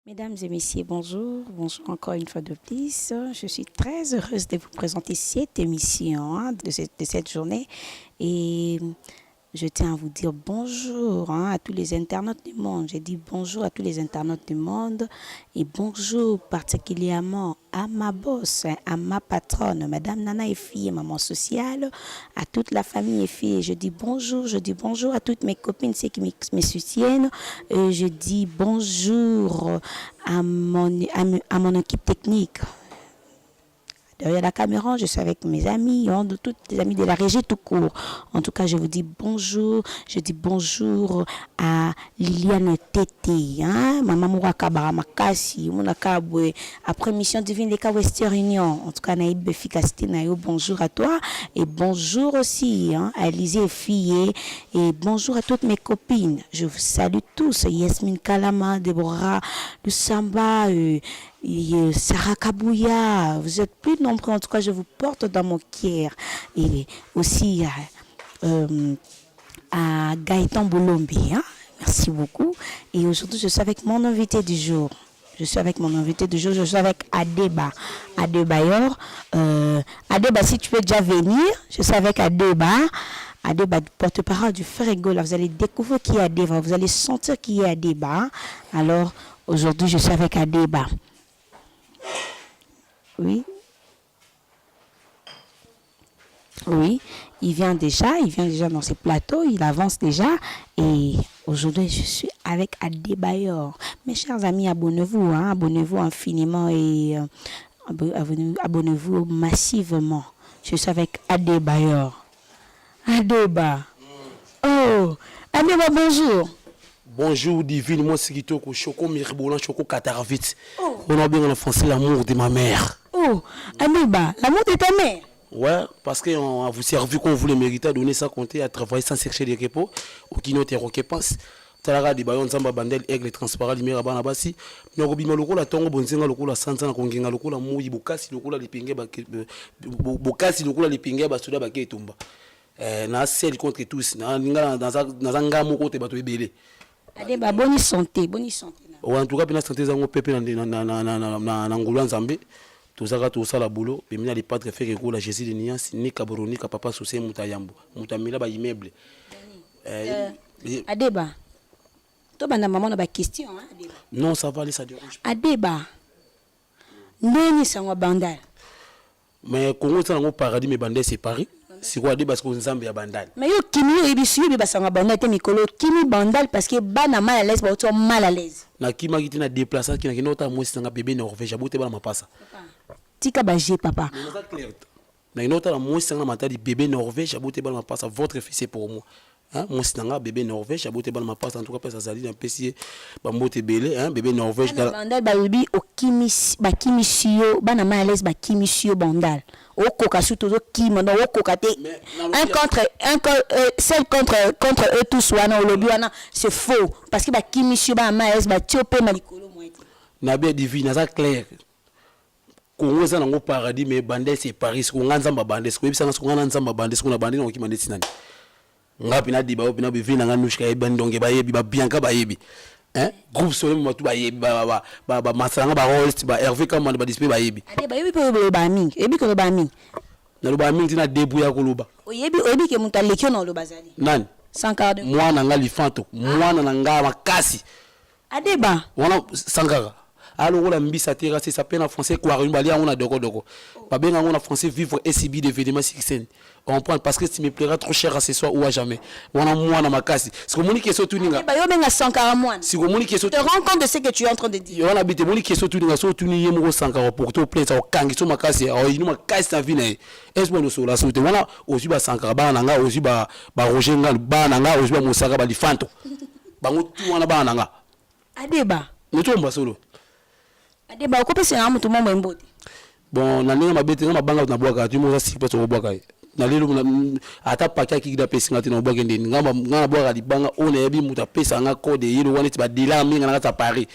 Mesdames et messieurs, bonjour. Bonjour encore une fois de plus. Je suis très heureuse de vous présenter cette émission de cette journée. Et je tiens à vous dire bonjour à tous les internautes du monde. J'ai dit bonjour à tous les internautes du monde et bonjour particulièrement à ma boss, à ma patronne, Madame Nana Efi, maman sociale, à toute la famille Efi. Je dis bonjour à toutes mes copines, ceux qui me soutiennent. Et je dis bonjour à mon équipe technique. Derrière la caméra, je suis avec mes amis, toutes les amis de la régie tout court. En tout cas, je vous dis bonjour. Je dis bonjour à Liliane Tété, Maman Mouraka Baramakasi, Mounakabwe, après Mission Divine des Western Union. En tout cas, Naïb Efficacité, bonjour à toi. Et bonjour aussi à Élisée Fille. Et bonjour à toutes mes copines. Je vous salue tous. Yasmine Kalama, Deborah, le Samba, Sarah Kabouya, vous êtes plus nombreux, en tout cas je vous porte dans mon cœur. Et aussi à Gaëtan Boulombe, merci beaucoup. Et aujourd'hui je suis avec mon invité du jour. Je suis avec Adeba. Adebayor. Adeba, si tu peux déjà venir, je suis avec Adeba. Adeba, porte-parole du Frère Egola. Vous allez découvrir qui est Adeba, vous allez sentir qui est Adeba. Alors aujourd'hui je suis avec Adeba. Oui, il vient déjà dans ses plateaux, il avance déjà. Et aujourd'hui, je suis avec Adebayor. Mes chers amis, abonnez-vous, abonnez-vous infiniment et abonnez-vous massivement. Je suis avec Adebayor. Adeba. Oh, Adeba, bonjour. Bonjour divine, moi c'est Kitoko, Choco Mirbolan, Choco Kataravit. On a bien en français l'amour de ma mère. Oh, Adeba, l'amour de ta mère. Ouais, parce qu'on vous servi qu'on voulait mériter, donner ça compter à travailler sans chercher des repos, ou qui n'ont pas passe. Talara de bayon zamba bandel aigle transparent limera bana basi. N'obi maloko la tongo bonzenga loko la sanza na kongenga loko la moyi bokasi loko la lipinge ba bokasi loko la lipinge ba soda ba ketumba. Na celle contre tous, na ngala dans un ngamo côté bato ebele. Adeba, bonne santé. En tout cas, bien santé, zango pepe na ngulu nzambe. Tozaka tosala boulot, pe mina les padres fait que la Jésus de Nias, ni Kaboroni, ka papa sosé mutayambo. Mutamila ba immeuble. Adeba. To bana maman na ba question Adeba. Non, ça va aller, ça dérange. Adeba. Ndeni sangwa bandal. Mais Congo ça ngo paradis mais bandel c'est Paris. C'est quoi Adeba parce que nzambe ya bandal. Mais yo kimi yo ebisuyo be basanga bandal te mikolo kimi bandal parce que bana mal à l'aise ba to mal à l'aise. Na kima kiti na déplacer ki na kinota moi sanga bébé Norvège abote bana mapasa. Tika baje papa. Na kinota la moi sanga matali bébé Norvège abote bana mapasa votre fils c'est pour moi. Moi sanga bébé Norvège abote bana mapasa en tout cas pesa zali na pesi ba mbote belé bébé Norvège bandal ba lubi o kimi ba kimisio bana mal à l'aise ba kimisio bandal. Okoka surtout kimi no okoka te celle contre eux tous wana olobi wana c'est faux parce que ba kimisio ba mal à l'aise ba tiope malikolo moite. Na bien divine ça clair. Congo ça nango paradis mais bandel c'est Paris ko nganzamba bandel ko ebisanga ko nganzamba bandel ko na bandel no kimande sinani. Ngapi na diba opina be vina nganushka ebandonge ba yebi ba bianka ba yebi. Groupe Soleil matu ba yebi ba masanga ba host ba Hervé Kamanda ba display ba yebi. Ade ba yebi ko ba mingi, yebi ko ba mingi. Na lo ba mingi tina debu ya koloba. O yebi ke muta lekio na lo bazali. Nani? Sankara. Mwana ngali fanto, mwana nanga makasi. Adeba. Wana Sankara. Alors la mbisa tera c'est ça peine en français quoi une balia on a doko. Pas bien en français vivre SCB de événements sixen. On prend parce que ça me plaira trop cher à ce soir ou à jamais. On a moi na makasi. C'est comme que so tuninga. Ba yo benga Sankara moi. C'est comme que so te rends compte de ce que tu es en train de dire. On habite moni que so tuninga so tuni yemo Sankara pour te plaire ça kangi so makasi. Oh inu makasi ta vie na. Est-ce bon so la soute. Wana aussi ba Sankara ba nanga aussi ba Roger Ngal ba nanga aussi ba Mosaka ba lifanto. Bango tu wana ba nanga. Adeba. Mutomba solo. Adeba ko pese na mutu mombo mbote. Bon na ninga mabete na banga na bwaka tu mo sa sipa so bwaka. Na lelo ata pakia ki da pesi ngati na bwaka ndeni ngamba bwaka libanga ona yebi muta pesa nga code yelo wana ti ba dela minga na ta Paris.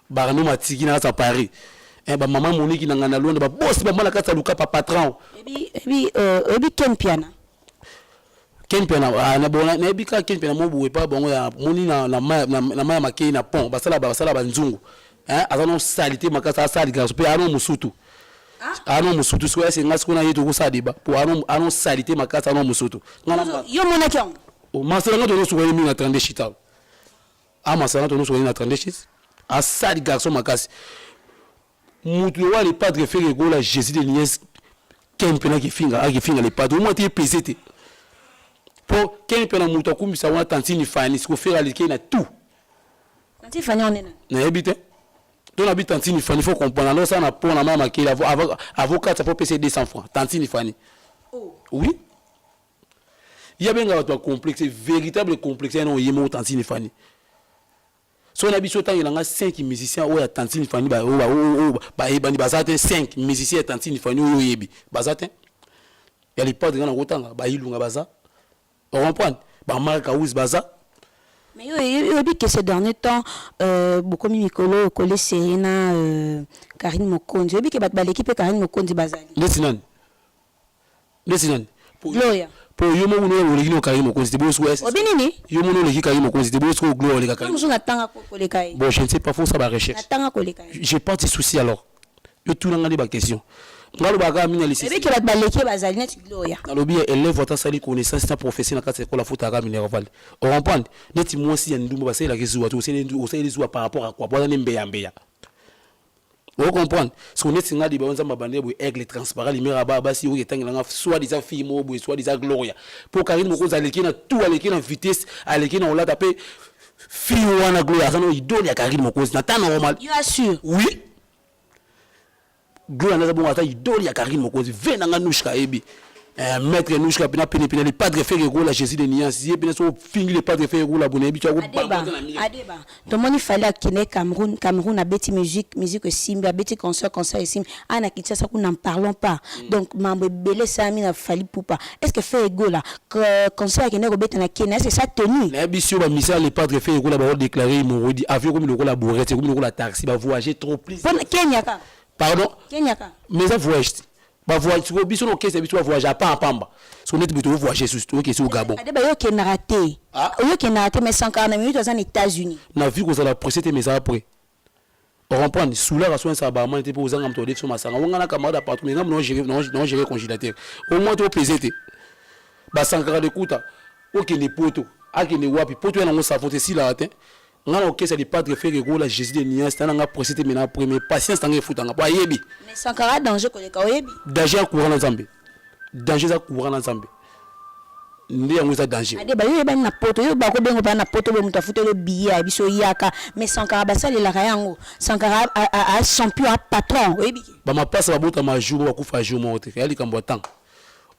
Ba no matiki na ta Paris. Ba mama moniki na ngana londa ba boss ba mala kata luka pa patron. Ebi Kenpiana. Kenpiana na bona na ebi ka Kenpiana mo buwe pa bongo ya moni na maya makei na pont basala ba nzungu. hein azano salité makasa sali garçon pe ano musutu ano musutu so ese ngasi kuna yetu ko sadiba po ano salité makasa ano musutu ngana yo mona kyong o masala ngato no suwa minga 32 chita masala ngato no suwa minga 32 chita a sali garçon makasi mutu wa le padre fait go la Jésus de Niès kempena ki finga le padre mo te pesete po kempena mutu akumbisa wana tantini fani siko faire alike na tout tantini fani on est na ebite donc la tantini fani faut comprendre alors ça na pour na mama qui avocat ça peut payer 200 francs tantini fani oh oui il y a bien un complexe véritable complexe non yemo tantini fani so na biso tant il y a 5 musiciens ou ya tantini fani ba bani bazate 5 musiciens ya tantini fani o yebi bazate ya les padres na kotanga ba ilunga baza on comprend ba marka us baza. Mais il dit que ces derniers temps, beaucoup de Mikolo, Kole Serena, Karine Mokonzi, il dit que l'équipe Karine Mokonzi Bazali. Laisse-nous. Gloria. Pour yomo uno le Karine Mokonzi, c'est beau souhait. Obinini. Yomo le Karine Mokonzi, c'est beau souhait Gloria le Karine. Bon, je ne sais pas, faut ça va recherche. J'ai pas de souci alors. Je tout l'engagé ma question. Ngalo baga mina lycée. Et que la baleke Bazali net Gloria. Nalobi élève votre sali connaissance na professeur na kati école foot aga minerval. On comprend. Neti moi si ndumba basé la kezu watu osé les par rapport à quoi boza nembeya mbeya. On comprend. So neti ngadi ba onza mabande bo aigle transparent limera ba basi o ketangela nga soit des filles mo bo soit des Gloria. Pour Karine Mokonzi aleki na tout aleki na vitesse aleki na ola tapé fille wana Gloria ça no idole ya Karine Mokonzi na temps normal. You assure? Oui. Gloria na zabonga ta idole ya Karine Mokonzi venanga nushka ebi maître nushka pina le padre fait go la Jésus de Nias yé pina so fingi le padre fait go la bonebi tu Adeba to moni fallait akine Cameroun a beti musique simba beti concert simba ana kitsa ça n'en parlons pas donc mambe belé ça mina fali poupa est-ce que fait go là concert akine go beti na Kenya c'est ça tenu na bisio ba misa le padre fait go la ba déclarer morodi avion comme le go la bourrette comme le go la taxi ba voyager trop plus Kenya ka pardon Kenya ka mais ça voyage ba voyage sur biso no kese biso voyage pas en pamba so net biso voyager sur tout que au Gabon adeba yo ke na raté yo ke na raté mais 140 minutes aux États-Unis na vu que ça la procédé mais après on comprend sous la raison ça ba man te pour zanga mto defso masanga on ngana camarade partout mais non gérer congélateur au moins to pesete ba 140 de kuta OK les poto akene wapi poto na ngo savonte si la atteint ngana okesa li padre fait go la Jésus de Nias tana nga procédé mais na premier patience tanga futanga ba yebi mais Sankara danger ko le ka yebi danger courant na Zambie danger za courant na Zambie ndi yango za danger ade ba yo ba na poto yo ba ko bengo ba na poto be muta futelo biya biso yaka mais Sankara ba sale la yango Sankara a champion a patron yebi ba ma passe ba bota ma jour ba kufa jour mo te yali kambo temps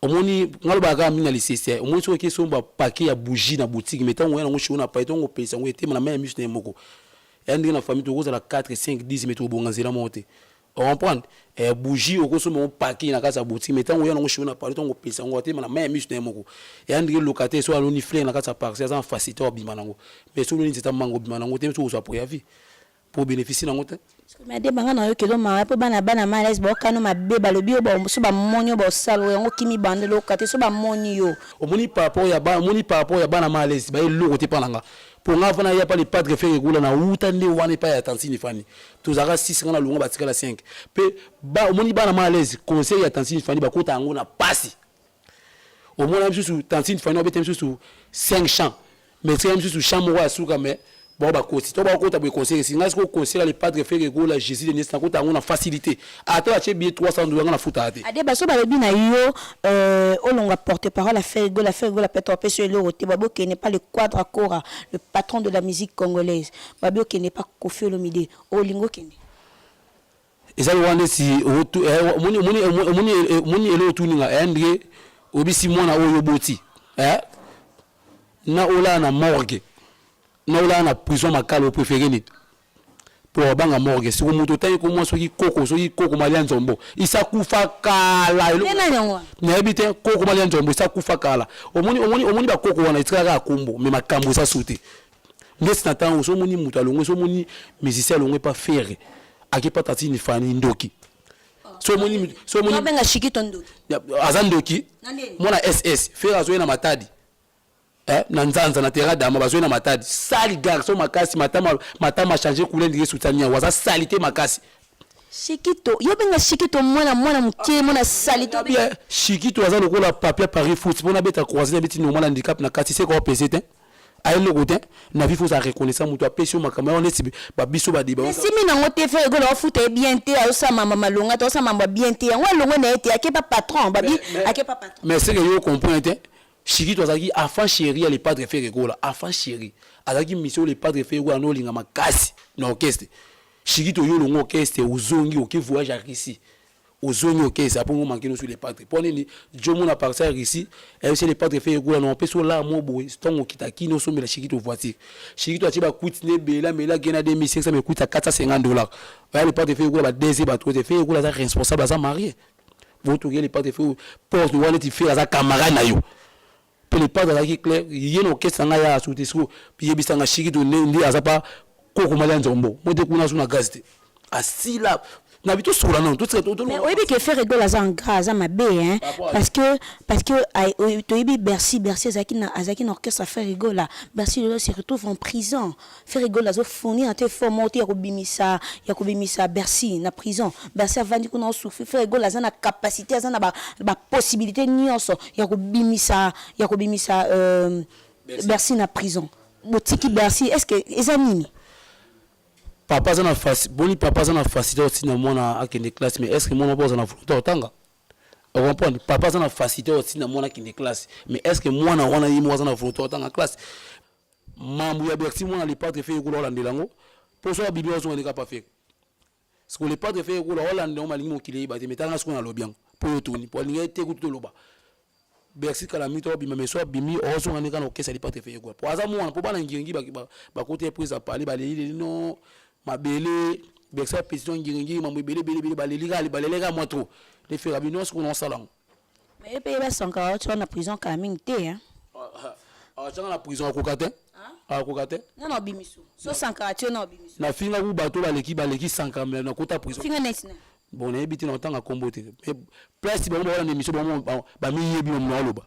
omoni ngalo baga mina lisese omoni so ke so ba paquet ya bougie na boutique metant on ngo shona pa etongo pesa ngo etema na même mus na moko yandi na famille to ko za 4 5 10 meto bonga nzela monte on comprend bougie o ko so mon paquet na kasa boutique metant on ngo shona pa etongo pesa ngo etema na même mus na moko yandi locataire so aloni fleur na kasa parcelle ça en facilité obima nango mais so loni zeta mango bima nango te so so préavis pour bénéficier nango te mais de banga na yo kelo ma po bana malaise ba kanu mabe ba lobi ba so ba monyo ba salo yango kimi bande lokate so ba monyo omoni par rapport ya bana malaise ba eloko te pananga pour nga fana ya pas les padres faire gola na uta ndi wana pa ya tantini fani tozaka 6 ngana lunga batikala 5 pe ba omoni bana malaise conseil ya tantini fani ba kota ngo na pasi omona bisu tantini fani obete bisu 5 champs mais c'est bisu champ mo wa suka mais bon ba côté to ba côté ba conseiller si ngasiko conseiller les padres faire go la Jésus de Nias na kota ngo na facilité ata ache billet 300 dollars na futa ate ade ba so ba lebi na yo olonga porte-parole a faire go la petro peso le roté babo qui n'est pas le quadra cora le patron de la musique congolaise babo qui n'est pas Koffi Olomide olingo kene ezali wana si moni elo tuninga André obisi mwana oyo boti na ola na morgue na ola na prison makalo préféré ni pour banga morgue si moto tayi ko mo soki koko malian zombo isa kufa kala na ebite koko malian zombo isa kufa kala omoni ba koko wana itraka akombo mais makambo sa sauter ngesi na temps so moni mutu alongo so moni musicien alongo pas faire akipa tatini fani ndoki so moni benga shiki tondo azandoki mona SS faire azoye na matadi na nzanza na terra dama bazo na matadi sali garçon makasi matama changer couleur ndike soutania waza salité makasi Shikito yobenga Shikito mwana muke mwana salito bien Shikito waza lokola papier Paris foot pona beta croiser beti normal handicap na kati c'est quoi PC te aïe le côté na vie faut ça reconnaissance muto apesio makama on est ba biso ba débat si mina ngote fe go la foot bien te aosa mama malonga to sa mama bien te ngo longo na ete ake pas patron babi ake pas patron mais c'est que yo comprendre Shikito azaki afin chéri les padres faire gola afin chéri azaki mission les padres faire gola no linga makasi na orchestre Shikito yo longo orchestre ozongi oke voyage à Russie ozongi orchestre après on manquer sur les padres pour ni jomo na partir ici et c'est les padres faire gola no peso là mo boy stongo kitaki no somela Shikito voiture Shikito atiba coûte ne bela mela gena 2500 me coûte à $450 les padres faire gola ba désir ba trop faire gola ça responsable ça marié vous tourner les padres faire poste de one ti faire ça camarade na yo les pas dans la clair yeno orchestre nga ya soutesco puis yebisanga Shikito ndi azapa koko mali nzombo mo de kuna suna gazete asila na bito sura non tout mais oui que faire rigole à en grâce à ma bé hein parce que to yebi Bercy azaki na orchestre à faire rigole là Bercy se retrouve en prison faire rigole zo fournir un formaté ya kobimisa Bercy na prison Bercy avandi kuna souffrir faire rigole za na capacité za na ba possibilité nyonso ya kobimisa Bercy na prison botiki Bercy est-ce que ezanini papa zana face boni papa zana facilité aussi na mona akende classe mais est-ce que mona boza na volonté otanga on comprend papa zana facilité aussi na mona akende classe mais est-ce que mona wana yimo boza na volonté otanga classe mambu ya Bercy mona les padres fait ko landelango pour ça bibi ozo ndika pas faire ce que les padres fait ko Hollande on malingi mokili ba te metanga ce qu'on a lobiang pour toni pour linga te ko to loba Bercy kala mito bima meso bimi ozo ndika na okesa les padres fait ko pour aza mona pour bana ngingi ba côté prise à parler ba non mabele Bercy pétition ngiringi mambo bele balelika moi trop les faire bino ce qu'on en salon mais paye ba 140 tu na prison quand même té hein tu na prison kokate kokate non bimisu so 140 non bimisu na finga ku bato baleki 140 na kota prison finga netina bon na ebiti na tanga kombote mais place ba wala na mission ba mi yebi mo loba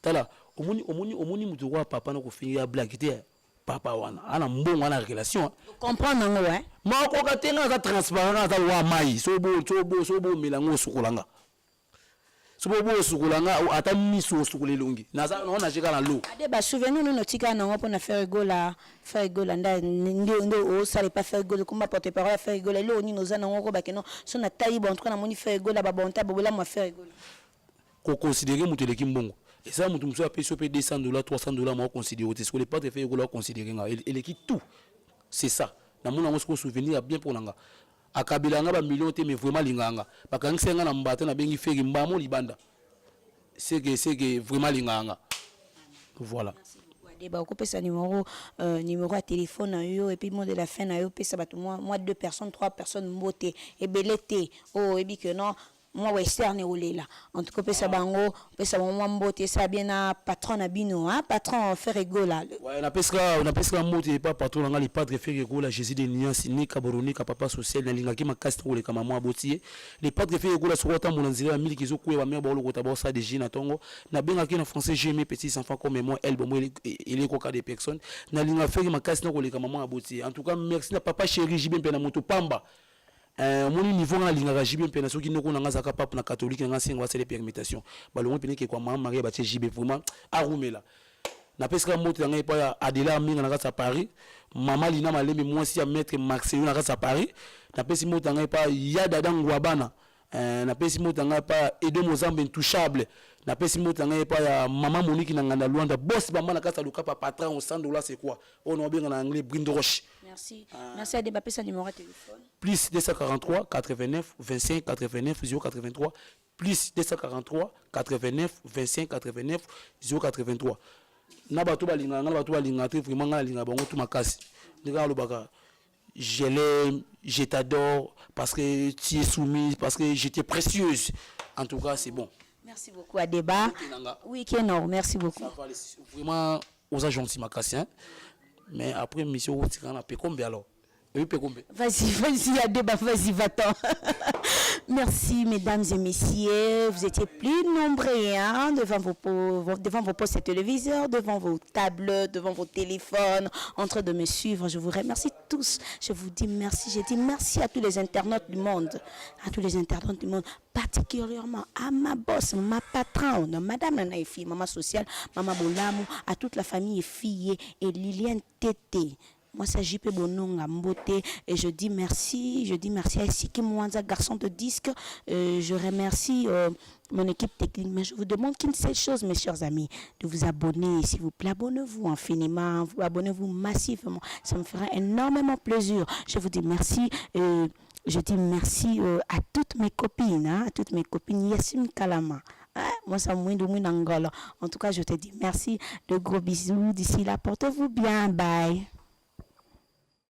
tala omoni mutu kwa papa na ko finga blague té papa wana ana mbongo ana relation comprendre ngo ouais ma ko ka tenga za transparent za wa mai so bo melango sukulanga so bo sukulanga ata miso sukulelongi na za na jeka na lo ade ba souvenir nous notika na ngo na faire gola ndo o ça pas faire gola comme porte parole faire gola lo ni noza na ngo ba keno so na tayi bon truc na moni faire gola ba bonta bobola mo faire gola ko considérer mutu leki mbongo et ça mutu muso apesi pe $200 $300 moi considérer ce que les pas de faire gola considérer nga et leki tout c'est ça na mona ngo se souvenir bien pour nanga akabila nga ba million te mais vraiment linganga bakangisa nga na mbata na bengi feri mbamo libanda c'est que vraiment linganga voilà ba okopesa numéro à téléphone na yo et puis mot de la fin na yo pesa bato moi 2 personnes 3 personnes mbote et belete oh et bi que non moi western olela en tout cas pesa bango pesa moi mbote ça bien na patron na bino hein patron faire rigola ouais on a mbote pas patron nga les padres faire rigola Jésus de nuance ni kaboroni ka papa social na linga ki makasi ko le kama moi botier les padres faire rigola sur autant mon nzira 1000 kizo ko ba mère ba lo kota ba ça de jina tongo na benga ki na français j'ai mes petits enfants comme moi elle bon il est coca des personnes na linga faire makasi na ko le kama moi botier en tout cas merci na papa chéri j'ai bien na moto pamba moni niveau na linga jibe pena soki noko na ngazaka papa na catholique nga singwa c'est les permutations balongo pene ke kwa mama Marie ba tie jibe vraiment arumela na peska moto nga pa ya Adela minga na kasa Paris mama lina malembe mwasi ya maître Marcelino na kasa Paris na pesi moto nga pa ya dadangwa bana na pesi moto nga pa Edo Mozambe intouchable na pesi moto nga pa ya mama Monique na nganda Luanda boss bamba na kasa luka pa patron $100 c'est quoi on a bien en anglais Brindroche. Merci merci à débattre sa numéro de téléphone plus 243 89 25 89 083 plus 243 89 25 89 083 na bato balinga te vraiment nga linga bango tout makasi ndika lobaka je l'aime je t'adore parce que tu es soumise parce que j'étais précieuse en tout cas c'est bon. Merci beaucoup à débat oui qui est non merci beaucoup vraiment aux agents makasi hein mais après mission on tire na pe comme alors Oui, Pekombe. Vas-y, Adeba, vas-y, va-t'en. Merci, mesdames et messieurs. Vous étiez plus nombreux hein, devant vos postes téléviseurs, devant vos tables, devant vos téléphones, en train de me suivre. Je vous remercie tous. Je vous dis merci. J'ai dit merci à tous les internautes du monde. À tous les internautes du monde. Particulièrement à ma boss, ma patronne, Madame Nanaïfi, Maman Sociale, Maman Bolamou, à toute la famille fille et Liliane Tété. Moi, c'est JP Bononga Mbote et je dis merci à Siki Mwanza, garçon de disque. Je remercie mon équipe technique, mais je vous demande qu'une seule chose, mes chers amis, de vous abonner, s'il vous plaît, abonnez-vous infiniment, abonnez-vous massivement, ça me fera énormément plaisir. Je vous dis merci. Je dis merci à toutes mes copines, à toutes mes copines, Yassine Kalama. Moi, ça m'ouïe Angola. En tout cas, je te dis merci, de gros bisous. D'ici là, portez-vous bien. Bye.